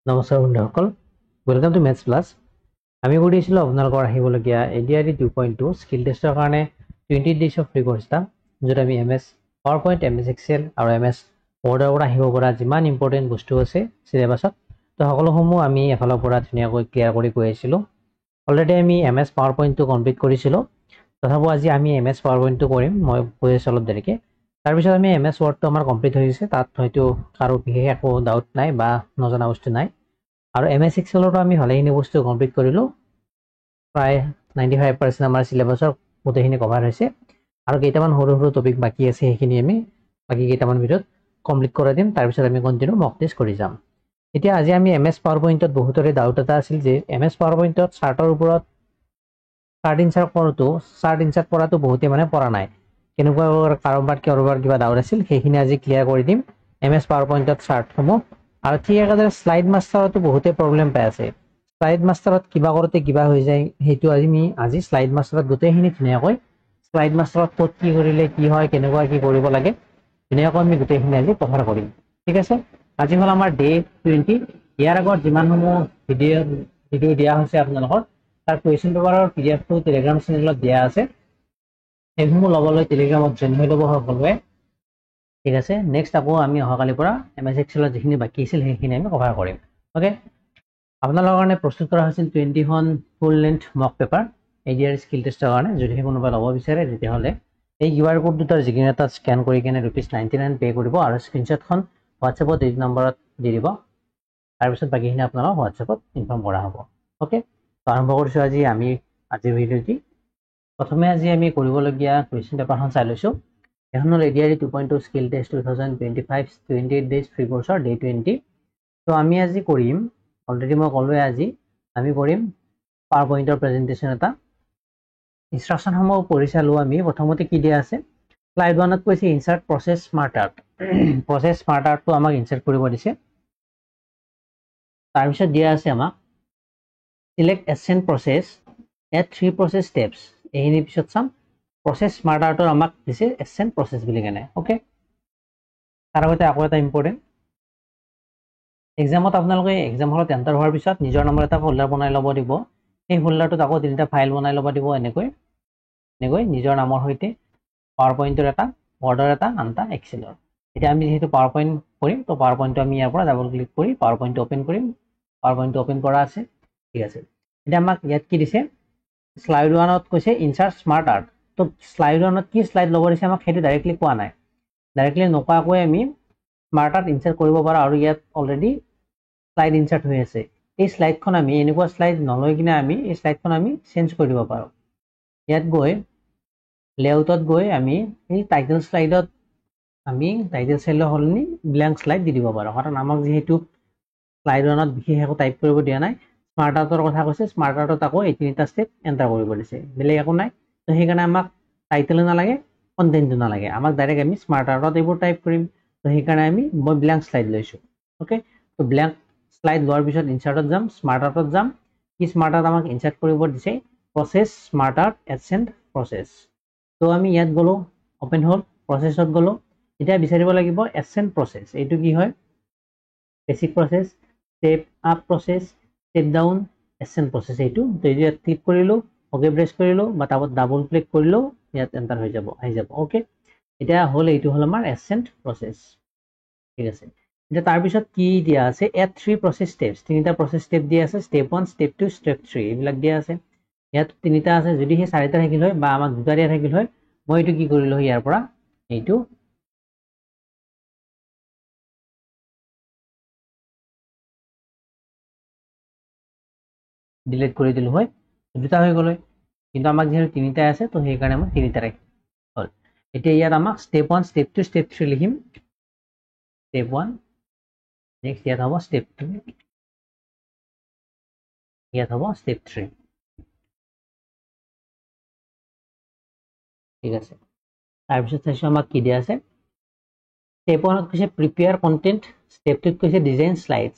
নমস্কাৰ বন্ধুসকল, welcome to maths plus. আমি কৰি আছিলোঁ আপোনালোকৰ আহিবলগীয়া ADRE 2.2 স্কিল টেষ্টৰ কাৰণে 20 ডেইজ অফ ফ্ৰী কোৰ্ছ এটা, য'ত আমি MS PowerPoint, MS Excel আৰু MS Wordৰ পৰা আহিব পৰা যিমান ইম্পৰ্টেণ্ট বস্তু আছে চিলেবাছত, তো সকলোসমূহ আমি এফালৰ পৰা ধুনীয়াকৈ ক্লিয়াৰ কৰি গৈ আছিলোঁ। অলৰেডি আমি MS PowerPointটো কমপ্লিট কৰিছিলোঁ, তথাপিও আজি আমি MS PowerPointটো কৰিম। মই কৈ আছোঁ অলপ দেৰিকৈ। তাৰপিছত আমি MS Wordটো আমাৰ কমপ্লিট হৈ গৈছে, তাত হয়তো কাৰো বিশেষ একো ডাউট নাই বা নজনা বস্তু নাই। আৰু MS Excelতো আমি ভালেখিনি বস্তু কমপ্লিট কৰিলোঁ, প্ৰায় 95% আমাৰ চিলেবাছৰ গোটেইখিনি কভাৰ হৈছে। আৰু কেইটামান সৰু সৰু টপিক বাকী আছে, সেইখিনি আমি বাকী কেইটামান ভিডিঅ'ত কমপ্লিট কৰাই দিম। তাৰপিছত আমি কণ্টিনিউ মক টেষ্ট কৰি যাম। এতিয়া আজি আমি MS PowerPointত বহুতৰে ডাউট এটা আছিল যে MS PowerPointত চাৰ্টৰ ওপৰত চাৰ্ট ইনচাৰ্ট কৰাটো বহুতে মানে পৰা নাই। কেনেকুৱা কাৰোবাৰ কিবা ডাউট আছিল, সেইখিনি আজি ক্লিয়াৰ কৰি দিম MS PowerPointত চাৰ্টসমূহ। আৰু ঠিক একেদৰে শ্লাইড মাষ্টাৰতো বহুতে প্ৰব্লেম পাই আছে। শ্লাইড মাষ্টাৰত কিবা কৰোঁতে কিবা হৈ যায়, সেইটো আজি শ্লাইড মাষ্টাৰত গোটেইখিনি ধুনীয়াকৈ শ্লাইড মাষ্টাৰত ক'ত কি কৰিলে কি হয়, কেনেকুৱা কি কৰিব লাগে, ধুনীয়াকৈ আমি গোটেইখিনি আজি কভাৰ কৰিম। ঠিক আছে, আজি হ'ল আমাৰ ডে 20। ইয়াৰ আগত যিমানসমূহ ভিডিঅ' দিয়া হৈছে আপোনালোকৰ, তাৰ কুৱেশ্যন পেপাৰৰ PDF-টো টেলিগ্ৰাম চেনেলত দিয়া আছে। সেইসমূহ ল'বলৈ টেলিগ্ৰামত জইন হৈ ল'ব সকলোৱে। ঠিক আছে, নেক্সট আকৌ আমি অহাকালিৰ পৰা MS Excelত যিখিনি বাকী আছিল সেইখিনি আমি কভাৰ কৰিম। অ'কে, আপোনালোকৰ কাৰণে প্ৰস্তুত কৰা হৈছিল 20খন ফুল লেন্থ মক পেপাৰ ADRE স্কিল টেষ্টৰ কাৰণে। যদিহে কোনোবাই ল'ব বিচাৰে তেতিয়াহ'লে এই QR কোড দুটাৰ যিকোনো এটা স্কেন কৰি কিনে ₹99 পে' কৰিব আৰু স্ক্ৰীনশ্বটখন হোৱাটছএপত এই নম্বৰত দি দিব। তাৰপিছত বাকীখিনি আপোনালোকক হোৱাটছএপত ইনফৰ্ম কৰা হ'ব। অ'কে, আৰম্ভ কৰিছোঁ আজিৰ ভিডিঅ'টি। প্ৰথমে আজি আমি কৰিবলগীয়া কুৱেশ্যন পেপাৰখন চাই লৈছোঁ। এখন হ'ল ADRE 2.2 skill test 2025 28 days free কোৰ্ছৰ ডে 20। তো আমি আজি কৰিম, অলৰেডি মই ক'লোৱে, আজি আমি কৰিম PowerPointৰ প্ৰেজেণ্টেশ্যন এটা। ইনষ্ট্ৰাকশ্যনসমূহ পঢ়ি চালোঁ আমি। প্ৰথমতে কি দিয়া আছে, শ্লাইড 1ত কৈছে insert process smart art. Process smart আৰ্টটো আমাক ইনচাৰ্ট কৰিব দিছে। তাৰপিছত দিয়া আছে আমাক select accent process at 3 process steps. এইখিনি পিছত চাম। প্ৰচেছ স্মাৰ্ট আৰ্টৰ আমাক দিছে এছেণ্ট প্ৰচেছ বুলি কেনে। অ'কে, তাৰ আগতে আকৌ এটা ইম্পৰ্টেণ্ট, এক্সামত আপোনালোকে এক্সাম হলত এণ্টাৰ হোৱাৰ পিছত নিজৰ নামৰ এটা ফল্ডাৰ বনাই ল'ব দিব। সেই ফল্ডাৰটোত আকৌ 3টা ফাইল বনাই ল'ব দিব। এনেকৈ নিজৰ নামৰ সৈতে PowerPointৰ এটা, Wordৰ এটা, আনটা Excelৰ। এতিয়া আমি যিহেতু PowerPoint কৰিম, তো PowerPointটো আমি ইয়াৰ পৰা ডাবল ক্লিক কৰি PowerPointটো অ'পেন কৰিম। PowerPointটো অ'পেন কৰা আছে। ঠিক আছে, এতিয়া আমাক ইয়াত কি দিছে, শ্লাইড 1ত কৈছে ইনচাৰ্ট স্মাৰ্ট আৰ্ট। তো শ্লাইড 1ত কি শ্লাইড ল'ব দিছে আমাক সেইটো ডাইৰেক্টলি কোৱা নাই। ডাইৰেক্টলি নোকোৱাকৈ আমি স্মাৰ্ট আৰ্ট ইনচাৰ্ট কৰিব পাৰোঁ। আৰু ইয়াত অলৰেডি শ্লাইড ইনচাৰ্ট হৈ আছে। এই শ্লাইডখন আমি এনেকুৱা শ্লাইড নলৈ কিনে আমি এই শ্লাইডখন আমি চেঞ্জ কৰি দিব পাৰোঁ। ইয়াত গৈ লেআউটত গৈ আমি এই টাইটেল শ্লাইডত আমি টাইটেল শ্লাইডৰ সলনি ব্লেংক শ্লাইড দি দিব পাৰোঁ। কাৰণ আমাক যিহেতু শ্লাইড 1ত বিশেষ একো টাইপ কৰিব দিয়া নাই, স্মাৰ্ট আৰ্টৰ কথা কৈছে, স্মাৰ্ট আৰ্টত আকৌ এই 3টা ষ্টেপ এণ্টাৰ কৰিব দিছে, বেলেগ একো নাই। তো সেইকাৰণে আমাক টাইটেলো নালাগে, কণ্টেণ্টটো নালাগে, আমাক ডাইৰেক্ট আমি স্মাৰ্ট আৰ্টত এইবোৰ টাইপ কৰিম। তো সেইকাৰণে মই ব্লেংক শ্লাইড লৈছোঁ। অ'কে, তো ব্লেংক শ্লাইড লোৱাৰ পিছত ইনচাৰ্টত যাম, স্মাৰ্ট আৰ্টত যাম। কি স্মাৰ্ট আৰ্ট আমাক ইনচাৰ্ট কৰিব দিছে, প্ৰচেছ স্মাৰ্ট আৰ্ট এছেণ্ট প্ৰচেছ। তো আমি ইয়াত গ'লোঁ, অ'পেন হ'ল, প্ৰচেছত গ'লোঁ। এতিয়া বিচাৰিব লাগিব এছেণ্ট প্ৰচেছ। এইটো কি হয়, basic process, step up process, step down, accent process. এইটো ইয়াত ক্লিক কৰিলোঁ, অ'কে প্ৰেছ কৰিলোঁ, বা তাত ডাবল ক্লিক কৰিলোঁ, ইয়াত এণ্টাৰ আহি যাব। অ'কে, এতিয়া হ'ল, এইটো হ'ল আমাৰ এছেণ্ট প্ৰচেছ। ঠিক আছে, এতিয়া তাৰপিছত কি দিয়া আছে, এড 3 প্ৰচেছ ষ্টেপছ। 3টা প্ৰচেছ ষ্টেপ দিয়া আছে, ষ্টেপ 1, ষ্টেপ 2, ষ্টেপ 3, এইবিলাক দিয়া আছে। ইয়াত 3টা আছে, যদি সেই 4টা থাকিল হয় বা আমাক 2টা দিয়া থাকিল হয়, মই এইটো কি কৰিলোঁ, ইয়াৰ পৰা এইটো ডিলিট কৰি দিলোঁ হয়, 2টা হৈ গ'ল হয়। কিন্তু আমাক যিহেতু 3টা আছে, তো সেইকাৰণে মই 3টা ৰাখিম হ'ল। এতিয়া ইয়াত আমাক ষ্টেপ 1, ষ্টেপ 2, ষ্টেপ 3 লিখিম। ষ্টেপ 1, নেক্সট ইয়াত হ'ব ষ্টেপ 2, ইয়াত হ'ব ষ্টেপ 3। ঠিক আছে, তাৰপিছত চাইছোঁ আমাক কি দিয়া আছে, ষ্টেপ 1ত কৈছে প্ৰিপেয়াৰ কণ্টেণ্ট, ষ্টেপ 2ত কৈছে ডিজাইন শ্লাইডছ।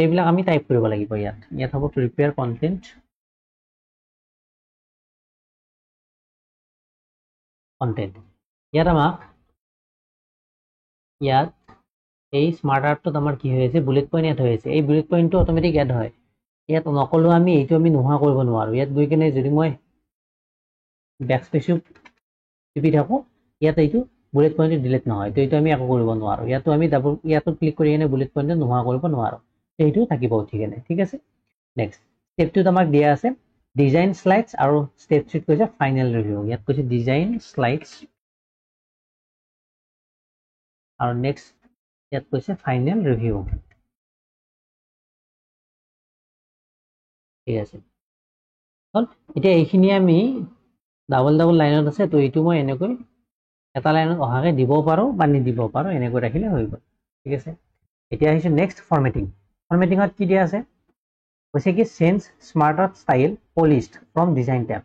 এইবিলাক আমি টাইপ কৰিব লাগিব। ইয়াত হ'ব প্ৰিপেয়াৰ কণ্টেণ্ট, ইয়াত আমাক এই স্মাৰ্ট আৰ্টত আমাৰ কি হৈ আছে বুলেট পইণ্ট এড হৈ আছে এই বুলেট পইণ্টটো অটোমেটিক এড হয় ইয়াত নকলো আমি এইটো আমি নোহোৱা কৰিব নোৱাৰো ইয়াত গৈ কিনে যদি মই ব্যাকস্পেচটো টিপি থাকো ইয়াত এইটো বুলেট পইণ্টটো ডিলিট নহয় তো এইটো আমি একো কৰিব নোৱাৰো ইয়াতো আমি ডাবল ইয়াতো ক্লিক কৰি কিনে বুলেট পইণ্টটো নোহোৱা কৰিব নোৱাৰো এইটো থাকিব ঠিকেনে ঠিক আছে নেক্সট স্টেপ 2 আমাক দিয়া আছে ডিজাইন স্লাইডছ আৰু স্টেপ 3 কৈছে ফাইনেল ৰিভিউ ইয়াত কৈছে ডিজাইন স্লাইডছ আৰু নেক্সট ইয়াত কৈছে ফাইনেল ৰিভিউ ঠিক আছে হল এতিয়া এইখিনি আমি ডাবল লাইনত আছে তো এইটো মই এনেকৈ এটা লাইনত অহাকে দিব পাৰো বা নিদিব পাৰো এনেকৈ ৰাখিলে হৈ গ'ল ঠিক আছে এতিয়া আহিছে নেক্সট ফৰমেটিঙত কি দিয়া আছে কৈছে কি change smart art style polished from design tab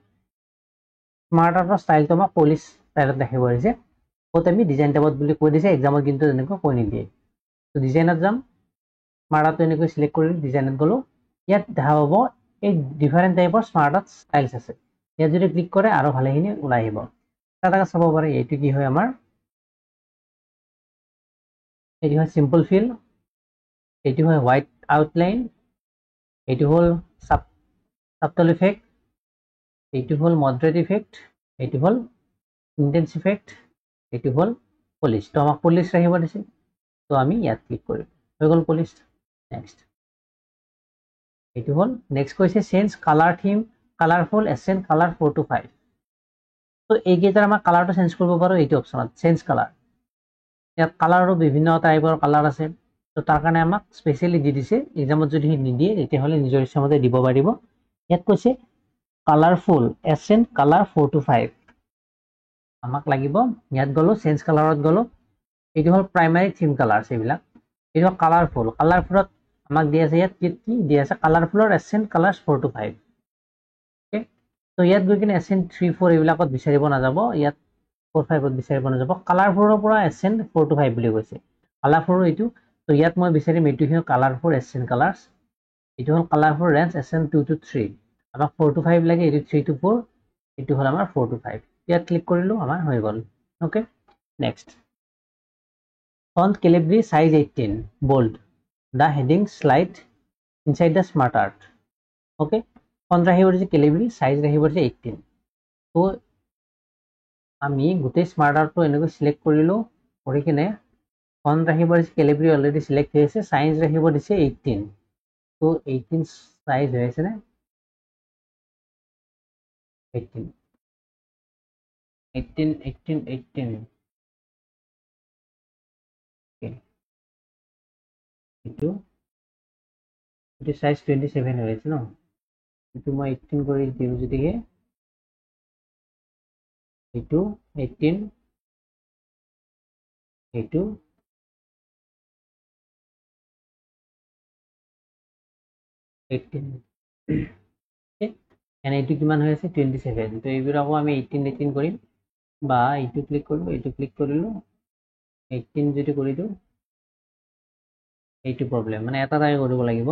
smart আৰ্টৰ ষ্টাইলটো আমাক পলিশ ষ্টাইলত দেখাব আহিছে ক'ত আমি ডিজাইন টেবত বুলি কৈ দিছে এক্সামত কিন্তু তেনেকৈ কৈ নিদিয়ে তো ডিজাইনত যাম স্মাৰ্ট আৰ্টটো এনেকৈ চিলেক্ট কৰি ডিজাইনত গ'লো ইয়াত দেখা পাব এই ডিফাৰেণ্ট টাইপৰ স্মাৰ্ট আৰ্ট ষ্টাইলছ আছে ইয়াত যদি ক্লিক কৰে আৰু ভালেখিনি ওলাই আহিব এটা চাব পাৰে এইটো কি হয় আমাৰ এইটো হয় সিম্পল ফিল এইটো হয় হোৱাইট আউটলাইন এইটো হ'ল সাবটল ইফেক্ট এইটো হ'ল মডাৰেট ইফেক্ট এইটো হ'ল ইন্টেন্স ইফেক্ট এইটো হ'ল পলিশ তো আমাক পলিশ ৰাখিব দিছে তো আমি ইয়াত ক্লিক কৰিম হৈ গ'ল পলিশ নেক্সট এইটো হ'ল নেক্সট কৈছে change colour theme colourful accent colour 4 to 5 তো এইকেইটাৰ আমাৰ কালাৰটো চেঞ্জ কৰিব পাৰো এইটো অপশ্যনত চেঞ্জ কালাৰ ইয়াত কালাৰো বিভিন্ন টাইপৰ কালাৰ আছে তো তাৰ কাৰণে আমাক স্পেচিয়েলি দি দিছে এক্সামত যদি নিদিয়ে তেতিয়াহ'লে নিজৰ ইচ্ছামতে দিব পাৰিব ইয়াত কৈছে কালাৰফুল এসেন্ট কালাৰ 4 to 5 আমাক লাগিব ইয়াত গ'লো চেঞ্জ কালাৰত গ'লো এইটো হ'ল প্ৰাইমাৰী থিম কালাৰ্ছ এইবিলাক এইটো কালাৰফুলত আমাক দি আছে ইয়াত কি দি আছে কালাৰফুলৰ এসেন্ট কালাৰ্ছ 4 to 5 ওকে তো ইয়াত গৈ কিনে এসেন্ট 3 4 এইবিলাকত বিচাৰিব নাযাব ইয়াত 4 5ত বিচাৰিব নাযাব কালাৰফুলৰ পৰা এসেন্ট 4 to 5 বুলি কৈছে কালাৰফুলৰ এইটো তো ইয়াত মই বিচাৰিম এইটো হ'ল কালাৰফুল এসেন্ট কালাৰ্ছ এইটো হ'ল কালাৰফুল ৰেঞ্জ এসেন্ট 2 to 3 আমাক 4 to 5 লাগে এইটো 3 to 4 এইটো হ'ল আমাৰ 4 to 5 ইয়াত ক্লিক কৰিলো আমাৰ হৈ গ'ল okay next font Calibri size 18 bold the heading slide inside the smart art okay font ৰাখিব দিছে কেলিব্ৰি সাইজ ৰাখিব দিছে 18 তো আমি গোটেই স্মাৰ্ট আৰ্টটো এনেকৈ সিলেক্ট কৰিলো কৰি কিনে ফন্ট ৰাখিব দিছে কেলিব্ৰি অলৰেডি সিলেক্ট হৈ আছে সাইজ ৰাখিব দিছে 18 তো 18 সাইজ হৈ আছে নে 18 এইটো সাইজ 27 হৈ আছে ন এইটো মই 18 কৰি দিওঁ যদিহে এইটো 18 এইটো 18 এনে এইটো কিমান হৈ আছে 27 তো এইবোৰ আকৌ আমি 18 কৰিম বা এইটো ক্লিক কৰিলো এইটো ক্লিক কৰিলো 18 যদি কৰি দিওঁ এইটো প্ৰব্লেম মানে এটা টাই কৰিব লাগিব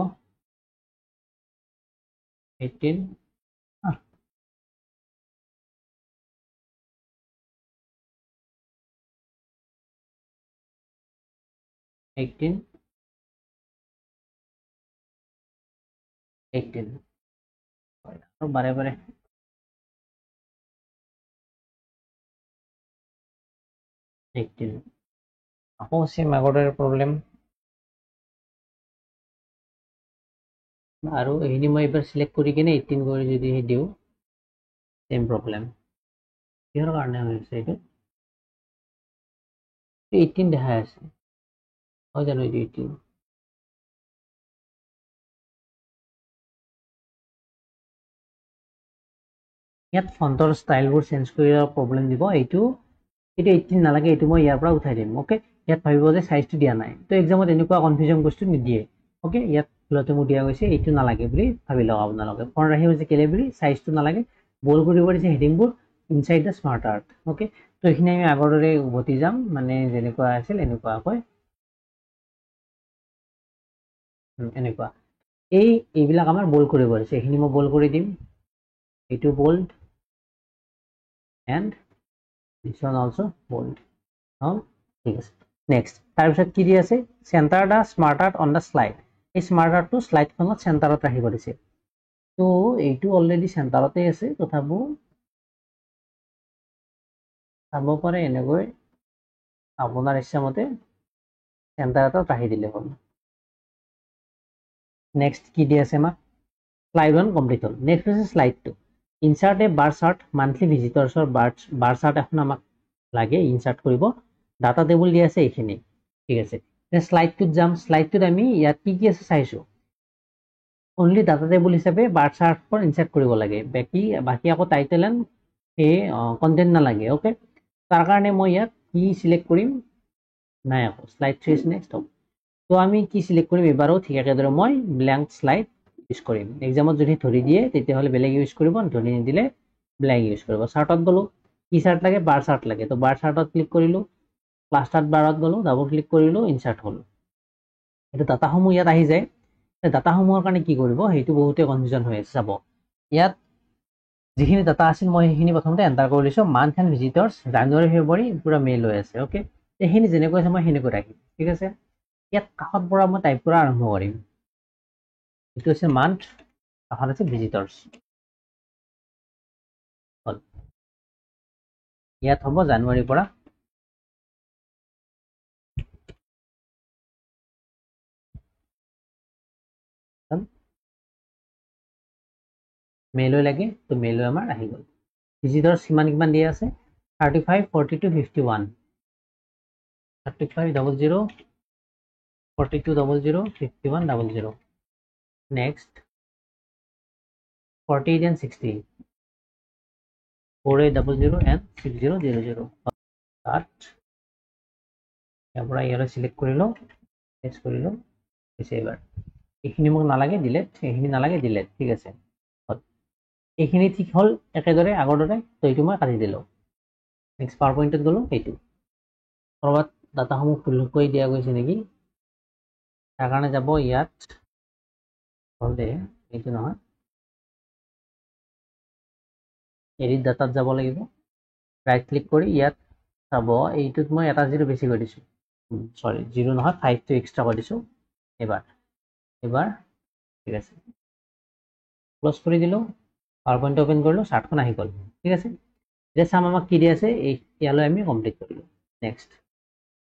18 18 আৰু বাৰে বাৰে আকৌ সেম আগৰ প্ৰব্লেম আৰু এইখিনি মই এবাৰ সিলেক্ট কৰি কিনে 18 কৰি যদি দিওঁ সেম প্ৰব্লেম কিহৰ কাৰণে হৈছে এইটো 18 দেখাই আছে হয় জানো এইটো 18 ইয়াত ফন্টৰ ষ্টাইলবোৰ চেঞ্জ কৰি প্ৰব্লেম দিব এইটো 18 নালাগে এইটো মই ইয়াৰ পৰা উঠাই দিম ওকে ইয়াত ভাবিব যে সাইজটো দিয়া নাই তো এক্সামত এনেকুৱা কনফিউজন বস্তু নিদিয়ে ওকে ইয়াত ভুলতে মোক দিয়া গৈছে এইটো নালাগে বুলি ভাবি লওক আপোনালোকে ফন্ট ৰাখি হৈছে কেলিব্ৰি সাইজটো নালাগে বল্ড কৰিব দিছে হেডিংবোৰ inside the smart art okay তো এইখিনি আমি আগৰ দৰে উভতি যাম মানে যেনেকুৱা আছিল এনেকুৱাকৈ এনেকুৱা এইবিলাক আমাৰ বল্ড কৰিব দিছে এইখিনি মই বল্ড কৰি দিম এইটো bold and this one also bold ঠিক আছে নেক্সট তাৰপিছত কি দি আছে centre the smart art on the slide এই স্মাৰ্ট আৰ্টটো শ্লাইডখনত চেণ্টাৰত ৰাখিব দিছে তো এইটো অলৰেডি চেণ্টাৰতে আছে তথাপিও চাব পাৰে এনেকৈ আপোনাৰ ইচ্ছামতে চেণ্টাৰ এটাত ৰাখি দিলে হ'ল নেক্সট কি দি আছে আমাক slide 1 কমপ্লিট হল নেক্সট আছে slide 2 insert a bar chart monthly ভিজিটৰসৰ বাৰ চাৰ্ট এখন আমাক লাগে ইনসাৰ্ট কৰিব ডাটা টেবুল দি আছে এইখিনি ঠিক আছে স্লাইড 2 যাম স্লাইড 2 আমি ইয়াত কি আছে চাইছো অনলি ডাটা টেবুল হিচাপে বার চার্ট पर ইনসার্ট কৰিব লাগে বাকি আকৌ টাইটেল এন্ড এই কন্টেন্ট নালাগে ওকে তাৰ কাৰণে মই ইয়াত কি সিলেক্ট কৰিম নাই আকৌ স্লাইড 3 ইজ নেক্সট তো আমি কি সিলেক্ট কৰিম এবাৰো ঠিক একেদৰে মই ব্ল্যাঙ্ক স্লাইড ইউজ কৰিম এক্সামত যদি ধৰি দিয়ে তেতিয়া হলে বেলেগ ইউজ কৰিব ধৰি নিদিলে ব্ল্যাঙ্ক ইউজ কৰিব চাৰ্টত গলো কি চাৰ্ট লাগে বাৰ চাৰ্ট লাগে তো বাৰ চাৰ্টত ক্লিক কৰিলো ক্লাস্টাৰ বাৰত গলো ডাবল ক্লিক কৰিলো ইনসাৰ্ট হল এটা ডাটা সমূহ ইয়াত আহি যায় ডাটা সমূহৰ কাৰণে কি কৰিব হেতু বহুতে কনফিউজন হৈ আছে চাব ইয়াত যিখিনি ডাটা আছিল মই সেইখিনি প্ৰথমতে এন্টাৰ কৰি লৈছো মান্থ এন্ড ভিজিটৰ্স জানুৱাৰী ফেব্ৰুৱাৰী পুৰা মেইল হৈ আছে ওকে এইখিনি যেনেকৈ আছে মই হেনেকৈ ৰাখিম ঠিক আছে ইয়াত কাষত পৰা মই টাইপ কৰা আৰম্ভ কৰিম এটো আছে মান্থ কাষত আছে ভিজিটৰ্স হল ইয়াত হ'ব জানুৱাৰীৰ পৰা মেইল লাগে তো মেইল আমাৰ আহি গল ভিজিটৰ্স কিমান দিয়া আছে 35 42 51 35 00 42 00 51 00 next 48 and 60 4800 and 6000 start ইয়াৰপৰা ইয়ালৈ সিলেক্ট কৰিলো প্ৰেছ কৰিলো পিছে এবাৰ এইখিনি মোক নালাগে ডিলিট এইখিনি নালাগে ডিলিট ঠিক আছে এইখিনি ঠিক হল একেদৰে আগৰ দৰে তো এইটো মই কাটি দিলো নেক্সট পাৱাৰ পইণ্টত গলো এইটো কৰবাত ডাটা সমূহ ফুল কৰি দিয়া গৈছে নেকি তাৰ কাৰণে যাব ইয়াত হল দে এইটো নহয় এডিট ডাটাত যাব লাগিব ৰাইট ক্লিক কৰি ইয়াত চাব এইটোত মই এটা জিৰো বেছি কৰি দিছো সৰি জিৰো নহয় 5 টো এক্সট্ৰা কৰি দিছো এবাৰ ঠিক আছে ক্লোজ কৰি দিলো পাৱাৰ পইণ্ট ওপেন কৰিলো চাৰ্টখন আহি গল ঠিক আছে এতিয়া চাম আমাক কি দি আছে ইয়ালৈ আমি কমপ্লিট কৰিলো নেক্সট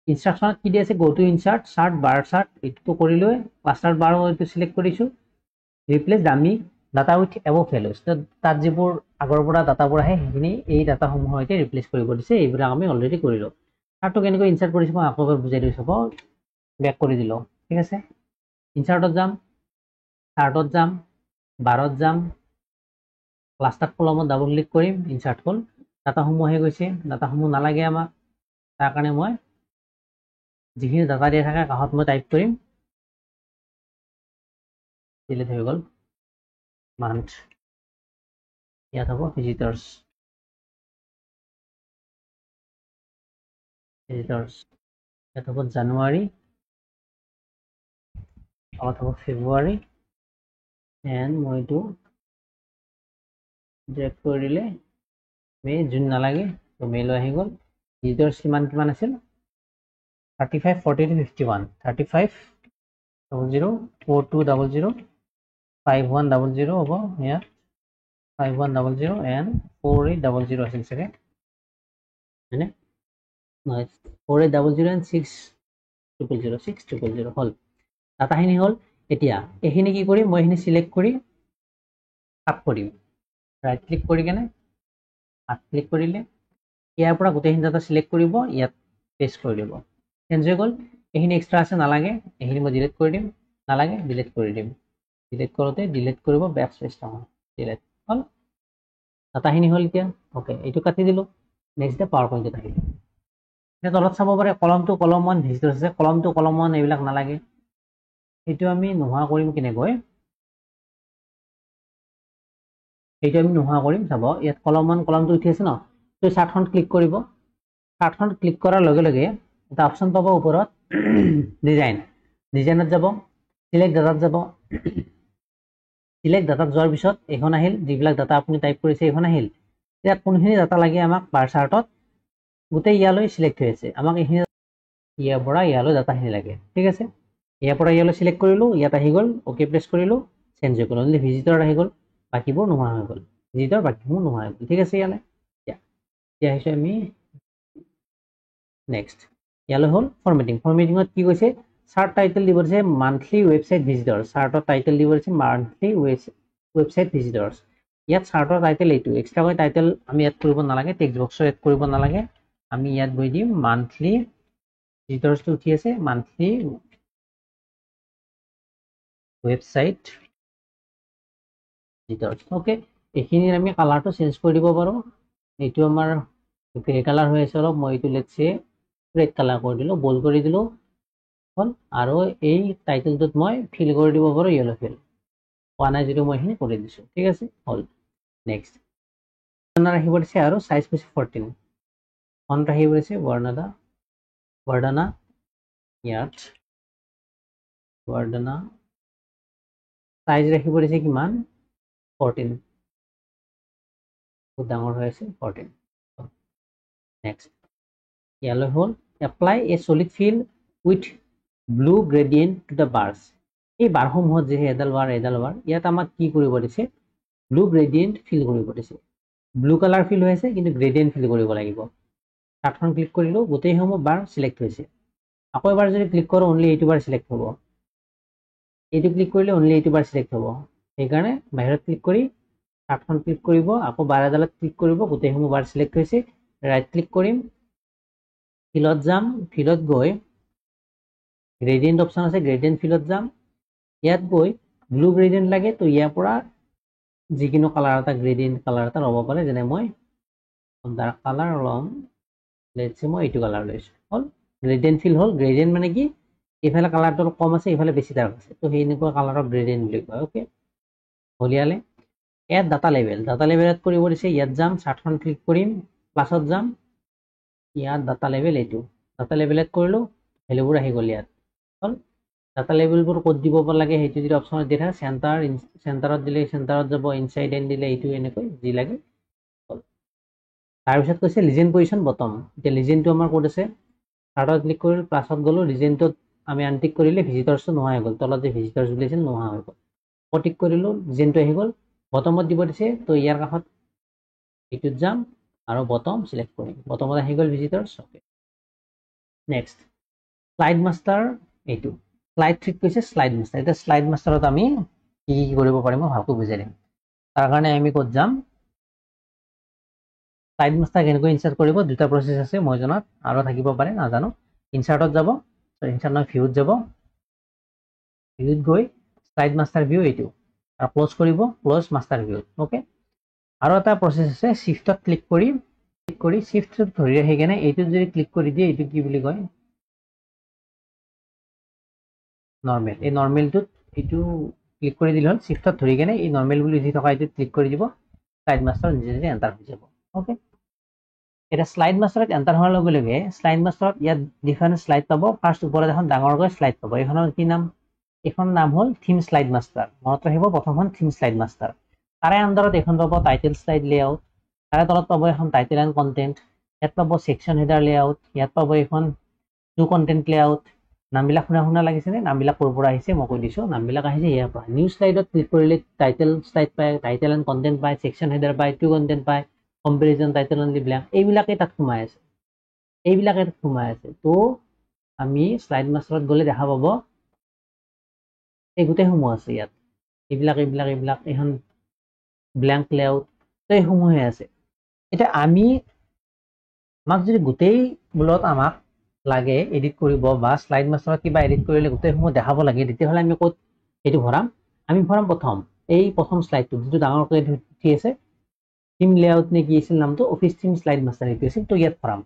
ইনস্ট্ৰাকশনত কি দি আছে go to insert chart bar chart এইটো কৰিলো ক্লাস্টাৰ বাৰ এইটো সিলেক্ট কৰিছো replace dummy data with above values তো তাত যিবোৰ আগৰ পৰা ডাটাবোৰ আহে সেইখিনি এই ডাটা সমূহ সৈতে ৰিপ্লেস কৰিব দিছে এইবিলাক আমি অলৰেডি কৰিলো চাৰ্টটো কেনেকৈ ইনসাৰ্ট কৰিছো মই আকৌ বুজাই দিছো বেক কৰি দিলো ঠিক আছে ইনসাৰ্টত যাম চাৰ্টত যাম বাৰত যাম ক্লাস্টাৰ কলমত ডাবল ক্লিক কৰিম ইনসাৰ্ট হল ডাটা সমূহ আহি গৈছে ডাটা সমূহ নালাগে আমাক তাৰ কাৰণে মই যিখিনি ডাটা দিয়া থাকে কাষত মই টাইপ কৰিম ডিলিট হৈ গল মান্থ ইয়াত হ'ব ভিজিটৰ্স ইয়াত হ'ব জানুৱাৰী ইয়াত হ'ব ফেব্ৰুৱাৰী এণ্ড মই এইটো ড্ৰেগ কৰি দিলে মে জুন নালাগে তো মেইল আহি গল ভিজিটৰ্স কিমান আছিল 35 42 51 35 00 42 00 51 00 হ'ব ইয়াত 5100 and 4800 আছিল চাগে হয়নে নহয় 4800 and 6000 হল ডাটাখিনি হল এতিয়া এইখিনি কি কৰিম মই এইখিনি সিলেক্ট কৰি কাট কৰিম ৰাইট ক্লিক কৰি কেনে কাট ক্লিক কৰিলে ইয়াৰ পৰা গোটেইখিনি ডাটা সিলেক্ট কৰিব ইয়াত পেস্ট কৰি দিব চেঞ্জ হৈ গল এইখিনি এক্সট্ৰা আছে নালাগে এইখিনি মই ডিলিট কৰি দিম নালাগে ডিলিট কৰি দিম ডিলিট কৰোতে ডিলিট কৰিব বেক স্পেচ নহয় ডিলিট হল ডাটাখিনি হল এতিয়া ওকে এইটো কাটি দিলো নেক্সট পাৱাৰ পইণ্টত আহিল এতিয়া তলত চাব পাৰে কলমটো কলম 1 ভিজিটৰ্স আছে কলমটো কলম 1 এইবিলাক নালাগে এইটো আমি নোহোৱা কৰিম কেনেকৈ এইটো আমি নোহোৱা কৰিম চাব ইয়াত কলম 1 কলমটো উঠি আছে ন তো চাৰ্টখন ক্লিক কৰিব চাৰ্টখন ক্লিক কৰাৰ লগে লগে এটা অপচন পাব ওপৰত ডিজাইনত যাব সিলেক্ট ডাটাত যাব সিলেক্ট ডাটাত যোৱাৰ পিছত এখন আহিল যিবিলাক ডাটা আপুনি টাইপ কৰিছে এখন আহিল এতিয়া কোনখিনি ডাটা লাগে আমাক বাৰ চাৰ্টত গোটেই ইয়ালৈ সিলেক্ট হৈ আছে আমাক এইখিনি ইয়াৰ পৰা ইয়ালৈ ডাটাখিনি লাগে ঠিক আছে ইয়াৰ পৰা ইয়ালৈ সিলেক্ট কৰিলো ইয়াত আহি গল ওকে প্ৰেছ কৰিলো চেঞ্জ হৈ গল অনলি ভিজিটৰ আহি গল বাকিবোৰ নোহোৱা হৈ গল ভিজিটৰ বাকিবোৰ নোহোৱা হৈ গল ঠিক আছে ইয়ালে এতিয়া আহিছো আমি নেক্সট ইয়ালৈ হল ফৰমেটিঙত কি কৈছে চাৰ্ট টাইটেল দিব দিছে মান্থলি ৱেবসাইট ভিজিটৰ চাৰ্টৰ টাইটেল দিব দিছে মান্থলি ৱেবসাইট ভিজিটৰ্স ইয়াত চাৰ্টৰ টাইটেল এইটো এক্সট্ৰাকৈ টাইটেল আমি এড কৰিব নালাগে টেক্সট বক্সৰ এড কৰিব নালাগে আমি ইয়াত গৈ দিম মান্থলি ভিজিটৰ্সটো উঠি আছে মান্থলি ৱেবসাইট ভিজিটৰ্স ওকে এইখিনিৰ আমি কালাৰটো চেঞ্জ কৰি দিব পাৰো এইটো আমাৰ গ্ৰে কালাৰ হৈ আছে অলপ মই এইটো লেটছ সে ৰেড কালাৰ কৰি দিলো বোল্ড কৰি দিলো হল আৰু এই টাইটেলটোত মই ফিল কৰি দিব পাৰো ইয়েলো ফিল পোৱা নাই যিটো মই এইখিনি কৰি দিছো ঠিক আছে হল নেক্সট ৰাখিব দিছে আৰু সাইজ হৈছে 14 ফন্ট ৰাখিব দিছে বৰ্ডনা ইয়াত বৰ্ডনা সাইজ ৰাখিব দিছে কিমান 14 বহুত ডাঙৰ হৈ আছে 14 নেক্সট ইয়ালৈ হল apply a solid fill with blue gradient to the bars এই বাৰসমূহত যে এডাল বাৰ ইয়াত আমাক কি কৰিব দিছে ব্লু গ্ৰেডিয়েন্ট ফিল কৰিব দিছে ব্লু কালাৰ ফিল হৈ আছে কিন্তু গ্ৰেডিয়েন্ট ফিল কৰিব লাগিব চাৰ্টখন ক্লিক কৰিলো গোটেইসমূহ বাৰ সিলেক্ট হৈছে আকৌ এবাৰ যদি ক্লিক কৰো অনলি এইটো বাৰ সিলেক্ট হ'ব এইটো ক্লিক কৰিলে অনলি এইটো বাৰ সিলেক্ট হ'ব সেইকাৰণে বাহিৰত ক্লিক কৰি চাৰ্টখন ক্লিক কৰিব আকৌ বাৰ এডালত ক্লিক কৰিব গোটেইসমূহ বাৰ সিলেক্ট হৈছে ৰাইট ক্লিক কৰিম ফিলত যাম ফিলত গৈ গ্ৰেডিয়েন্ট অপচন আছে গ্ৰেডিয়েন্ট ফিলত যাম ইয়াত গৈ ব্লু গ্ৰেডিয়েন্ট লাগে তো ইয়াৰ পৰা যিকোনো কালাৰ এটা গ্ৰেডিয়েন্ট কালাৰ এটা ল'ব পাৰে যেনে মই ডাৰ্ক কালাৰ ল'ম লেটস সে মই এইটো কালাৰ লৈছো হল গ্ৰেডিয়েন্ট ফিল হল গ্ৰেডিয়েন্ট মানে কি ইফালে কালাৰটো কম আছে ইফালে বেছি ডাৰ্ক আছে তো হেনেকুৱা কালাৰক গ্ৰেডিয়েন্ট বুলি কয় ওকে হলিয়ালে ইয়াত ডাটা লেভেলত কৰিব দিছে ইয়াত যাম চাৰ্টখন ক্লিক কৰিম প্লাছত যাম ইয়াত ডাটা লেভেল এইটো ডাটা লেভেলত কৰিলো ভ্যালুবোৰ আহি গল ইয়াত হল ডাটা লেভেলবোৰ ক'ত দিব লাগে সেইটো যদি অপচনত দিয়া থাকে চেণ্টাৰত দিলে চেণ্টাৰত যাব ইনসাইড এন্ড দিলে এইটো এনেকৈ যি লাগে হল তাৰপিছত কৈছে লিজেন পজিশন বটম এতিয়া লিজেনটো আমাৰ ক'ত আছে চাৰ্টত ক্লিক কৰিলো প্লাছত গলো লিজেনটোত আমি আনটিক কৰিলে ভিজিটৰ্সটো নোহোৱা হৈ গল তলত যে ভিজিটৰ্স বুলি আছিল নোহোৱা হৈ গল টিক কৰিলো লিজেনটো আহি গল বটমত দিব দিছে তো ইয়াৰ কাষত এইটোত যাম আৰু বটম সিলেক্ট কৰিম বটমত আহি গল ভিজিটৰ্স ওকে নেক্সট স্লাইড মাষ্টাৰ এইটো স্লাইড থ্ৰীত কৈছে স্লাইড মাষ্টাৰ এটা স্লাইড মাষ্টাৰত আমি কি কৰিব পাৰিম মই ভালকৈ বুজাই দিম তাৰ কাৰণে আমি ক'ত যাম স্লাইড মাষ্টাৰ কেনেকৈ ইনসাৰ্ট কৰিব দুটা প্ৰসেস আছে মই জনাত আৰু থাকিব পাৰে নাজানো ইনসাৰ্টত যাব ইনসাৰ্ট নহয় ভিউত যাব ভিউত গৈ স্লাইড মাষ্টাৰ ভিউ এইটো আৰু ক্লোজ কৰিব ক্লোজ মাষ্টাৰ ভিউ ওকে আৰু এটা প্ৰসেস আছে শিফটত ক্লিক কৰি শিফটত ধৰি ৰাখি কেনে এইটো যদি ক্লিক কৰি দিয়ে এইটো কি বুলি কয় নৰ্মেল এই নৰ্মেলটোত এইটো ক্লিক কৰি দিলে হল শিফটত ধৰি কেনে এই নৰ্মেল বুলি লিখি থকা এইটো ক্লিক কৰি দিব স্লাইড মাষ্টাৰ নিজে নিজে এন্টাৰ হৈ যাব ওকে এটা স্লাইড মাষ্টাৰত এন্টাৰ হোৱাৰ লগে লগে স্লাইড মাষ্টাৰত ইয়াত ডিফাৰেন্ট স্লাইড পাব ফাৰ্স্ট ওপৰত এখন ডাঙৰকৈ স্লাইড পাব এইখনৰ কি নাম এখন নাম হল থিম স্লাইড মাষ্টাৰ মনত ৰাখিব প্ৰথমখন থিম স্লাইড মাষ্টাৰ তাৰে আন্ডাৰত এখন পাব টাইটেল স্লাইড লেআউট তাৰে তলত পাব এখন টাইটেল এণ্ড কন্টেন্ট ইয়াত পাব সেকশন হেডাৰ লেআউট ইয়াত পাব এখন টু কন্টেন্ট লেআউট নামবিলাক শুনা লাগিছে নে নামবিলাক ক'ৰ পৰা আহিছে মই কৈ দিছো নামবিলাক আহিছে ইয়াৰ পৰা নিউ স্লাইডত ক্লিক কৰিলে টাইটেল স্লাইড পায় টাইটেল এণ্ড কন্টেন্ট পায় সেকশন হেডাৰ পায় টু কন্টেন্ট পায় কম্পেৰিজন টাইটেল অনলি ব্ল্যাঙ্ক এইবিলাকে তাত সোমাই আছে তো আমি স্লাইড মাষ্টাৰত গলে দেখা পাব এই গোটেইসমূহ আছে ইয়াত এইবিলাক এখন ব্ল্যাঙ্ক লেআউট তো এইসমূহে আছে এটা আমি আমাক যদি গোটেই মূলত আমাক লাগে এডিট কৰিব বা স্লাইড মাষ্টাৰত কিবা এডিট কৰিলে গোটেইসমূহ দেখাব লাগে তেতিয়াহ'লে আমি ক'ত এইটো ভৰাম আমি ভৰাম প্ৰথম স্লাইডটো যিটো ডাঙৰকৈ উঠি আছে থিম লেআউট নে কি আছিল নামটো অফিস থিম স্লাইড মাষ্টাৰ এইটো আছিল তো ইয়াত ভৰাম